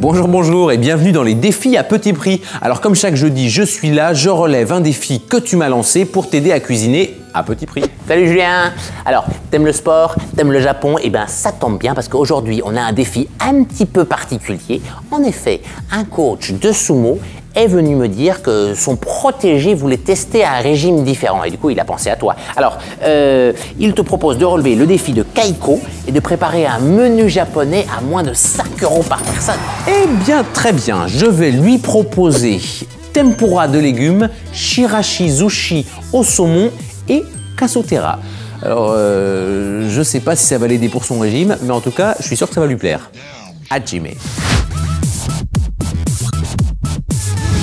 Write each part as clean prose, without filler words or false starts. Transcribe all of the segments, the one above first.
Bonjour, bonjour et bienvenue dans les défis à petit prix. Alors comme chaque jeudi, je suis là, je relève un défi que tu m'as lancé pour t'aider à cuisiner à petit prix. Salut Julien. Alors, t'aimes le sport, t'aimes le Japon? Eh bien, ça tombe bien parce qu'aujourd'hui, on a un défi un petit peu particulier. En effet, un coach de sumo est venu me dire que son protégé voulait tester un régime différent et du coup, il a pensé à toi. Alors, il te propose de relever le défi de Kaiko et de préparer un menu japonais à moins de 5 € par personne. Eh bien, très bien, je vais lui proposer tempura de légumes, shirashi zushi au saumon et kasotera. Alors, je sais pas si ça va l'aider pour son régime, mais en tout cas, je suis sûr que ça va lui plaire. Hajime.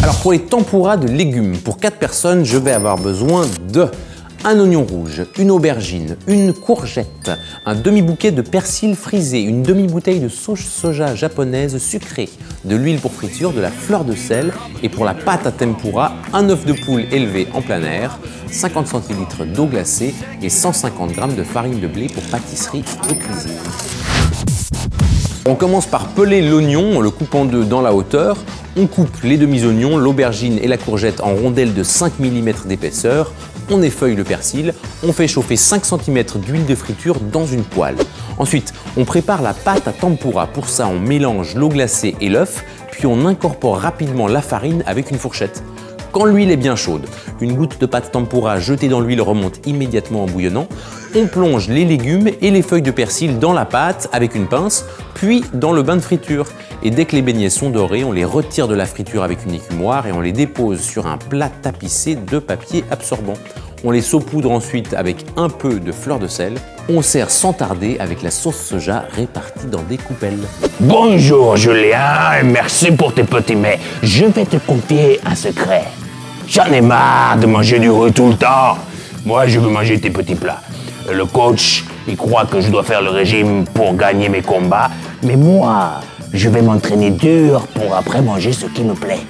Alors pour les tempura de légumes, pour 4 personnes, je vais avoir besoin de un oignon rouge, une aubergine, une courgette, un demi-bouquet de persil frisé, une demi-bouteille de sauce soja japonaise sucrée, de l'huile pour friture, de la fleur de sel et pour la pâte à tempura, un œuf de poule élevé en plein air, 50 centilitres d'eau glacée et 150 g de farine de blé pour pâtisserie et cuisine. On commence par peler l'oignon en le coupant en deux dans la hauteur. On coupe les demi-oignons, l'aubergine et la courgette en rondelles de 5 mm d'épaisseur. On effeuille le persil. On fait chauffer 5 cm d'huile de friture dans une poêle. Ensuite, on prépare la pâte à tempura. Pour ça, on mélange l'eau glacée et l'œuf, puis on incorpore rapidement la farine avec une fourchette. Quand l'huile est bien chaude, une goutte de pâte tempura jetée dans l'huile remonte immédiatement en bouillonnant. On plonge les légumes et les feuilles de persil dans la pâte avec une pince, puis dans le bain de friture. Et dès que les beignets sont dorés, on les retire de la friture avec une écumoire et on les dépose sur un plat tapissé de papier absorbant. On les saupoudre ensuite avec un peu de fleur de sel. On sert sans tarder avec la sauce soja répartie dans des coupelles. Bonjour Julien, et merci pour tes petits mets. Je vais te confier un secret. J'en ai marre de manger du riz tout le temps. Moi, je veux manger tes petits plats. Le coach, il croit que je dois faire le régime pour gagner mes combats. Mais moi, je vais m'entraîner dur pour après manger ce qui me plaît.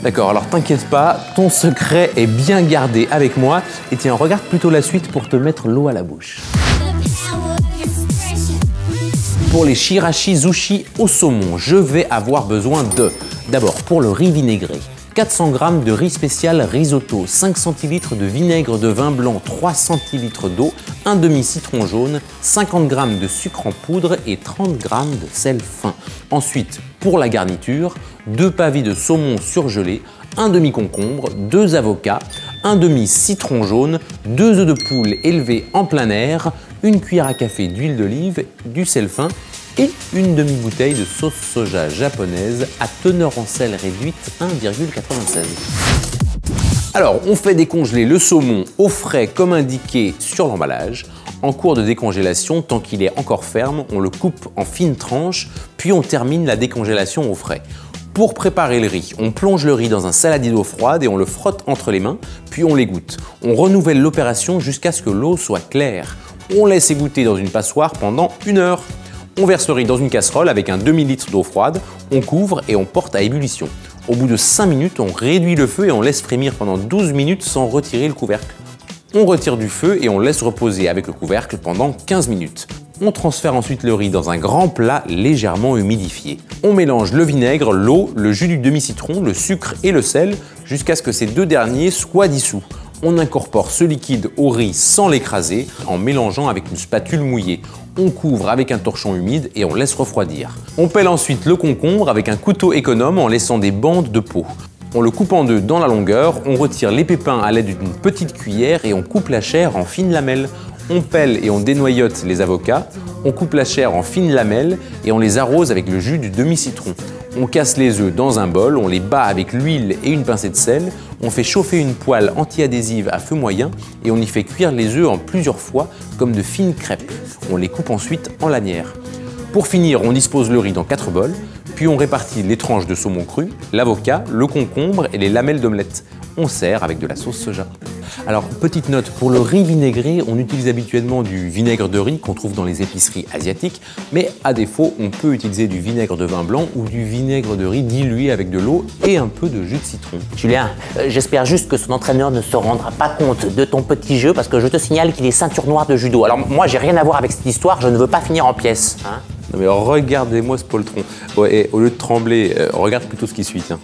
D'accord, alors t'inquiète pas, ton secret est bien gardé avec moi. Et tiens, regarde plutôt la suite pour te mettre l'eau à la bouche. Pour les shirashi zushi au saumon, je vais avoir besoin de, d'abord pour le riz vinaigré, 400 g de riz spécial risotto, 5 cl de vinaigre de vin blanc, 3 cl d'eau, un demi-citron jaune, 50 g de sucre en poudre et 30 g de sel fin. Ensuite, pour la garniture, 2 pavés de saumon surgelé, un demi-concombre, 2 avocats, un demi-citron jaune, 2 œufs de poule élevés en plein air, une cuillère à café d'huile d'olive, du sel fin et une demi-bouteille de sauce soja japonaise à teneur en sel réduite 1,96. Alors, on fait décongeler le saumon au frais comme indiqué sur l'emballage. En cours de décongélation, tant qu'il est encore ferme, on le coupe en fines tranches, puis on termine la décongélation au frais. Pour préparer le riz, on plonge le riz dans un saladier d'eau froide et on le frotte entre les mains, puis on l'égoutte. On renouvelle l'opération jusqu'à ce que l'eau soit claire. On laisse égoutter dans une passoire pendant 1 heure. On verse le riz dans une casserole avec un demi-litre d'eau froide, on couvre et on porte à ébullition. Au bout de 5 minutes, on réduit le feu et on laisse frémir pendant 12 minutes sans retirer le couvercle. On retire du feu et on laisse reposer avec le couvercle pendant 15 minutes. On transfère ensuite le riz dans un grand plat légèrement humidifié. On mélange le vinaigre, l'eau, le jus du demi-citron, le sucre et le sel jusqu'à ce que ces deux derniers soient dissous. On incorpore ce liquide au riz sans l'écraser en mélangeant avec une spatule mouillée. On couvre avec un torchon humide et on laisse refroidir. On pèle ensuite le concombre avec un couteau économe en laissant des bandes de peau. On le coupe en deux dans la longueur, on retire les pépins à l'aide d'une petite cuillère et on coupe la chair en fines lamelles. On pèle et on dénoyote les avocats, on coupe la chair en fines lamelles et on les arrose avec le jus du demi-citron. On casse les œufs dans un bol, on les bat avec l'huile et une pincée de sel, on fait chauffer une poêle anti-adhésive à feu moyen et on y fait cuire les œufs en plusieurs fois comme de fines crêpes. On les coupe ensuite en lanières. Pour finir, on dispose le riz dans 4 bols, puis on répartit les tranches de saumon cru, l'avocat, le concombre et les lamelles d'omelette. On sert avec de la sauce soja. Alors, petite note, pour le riz vinaigré, on utilise habituellement du vinaigre de riz qu'on trouve dans les épiceries asiatiques, mais à défaut, on peut utiliser du vinaigre de vin blanc ou du vinaigre de riz dilué avec de l'eau et un peu de jus de citron. Julien, j'espère juste que son entraîneur ne se rendra pas compte de ton petit jeu parce que je te signale qu'il est ceinture noire de judo. Alors moi, j'ai rien à voir avec cette histoire, je ne veux pas finir en pièces. Hein. Non mais regardez-moi ce poltron. Ouais, et au lieu de trembler, regarde plutôt ce qui suit, tiens.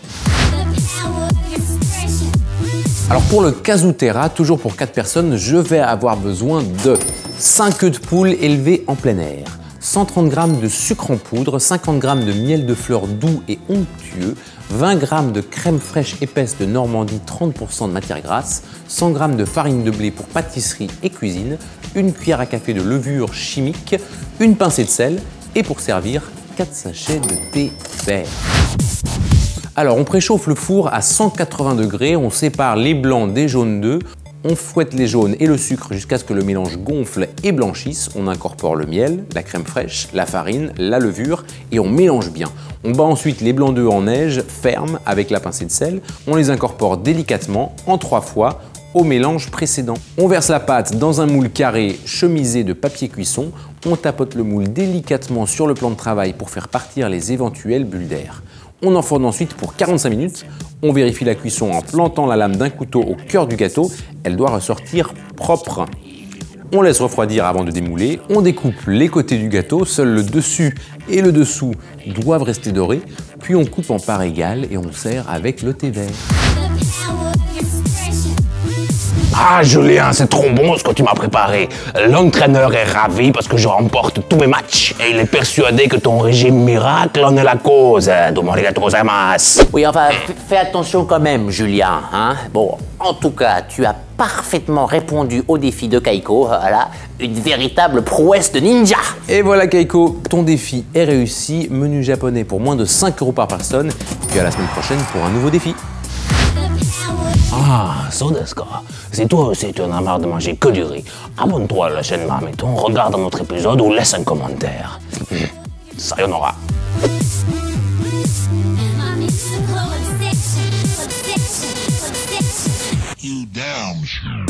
Alors pour le Casutera, toujours pour 4 personnes, je vais avoir besoin de 5 œufs de poule élevés en plein air, 130 g de sucre en poudre, 50 g de miel de fleurs doux et onctueux, 20 g de crème fraîche épaisse de Normandie, 30% de matière grasse, 100 g de farine de blé pour pâtisserie et cuisine, une cuillère à café de levure chimique, une pincée de sel et pour servir, 4 sachets de thé vert. Alors on préchauffe le four à 180 degrés, on sépare les blancs des jaunes d'œufs, on fouette les jaunes et le sucre jusqu'à ce que le mélange gonfle et blanchisse, on incorpore le miel, la crème fraîche, la farine, la levure et on mélange bien. On bat ensuite les blancs d'œufs en neige ferme avec la pincée de sel, on les incorpore délicatement en 3 fois au mélange précédent. On verse la pâte dans un moule carré chemisé de papier cuisson, on tapote le moule délicatement sur le plan de travail pour faire partir les éventuelles bulles d'air. On enfourne ensuite pour 45 minutes. On vérifie la cuisson en plantant la lame d'un couteau au cœur du gâteau. Elle doit ressortir propre. On laisse refroidir avant de démouler. On découpe les côtés du gâteau. Seul le dessus et le dessous doivent rester dorés. Puis on coupe en parts égales et on sert avec le thé vert. Ah Julien, c'est trop bon ce que tu m'as préparé. L'entraîneur est ravi parce que je remporte tous mes matchs et il est persuadé que ton régime miracle en est la cause. Oui, enfin, fais attention quand même, Julien. Hein? Bon, en tout cas, tu as parfaitement répondu au défi de Kaiko. Voilà, une véritable prouesse de ninja. Et voilà Kaiko, ton défi est réussi. Menu japonais pour moins de 5 € par personne. Puis à la semaine prochaine pour un nouveau défi. Ah, so desu ka. Si toi aussi tu en as marre de manger que du riz, abonne-toi à la chaîne Marmiton, regarde un autre épisode ou laisse un commentaire. Sayonara. You damn sure.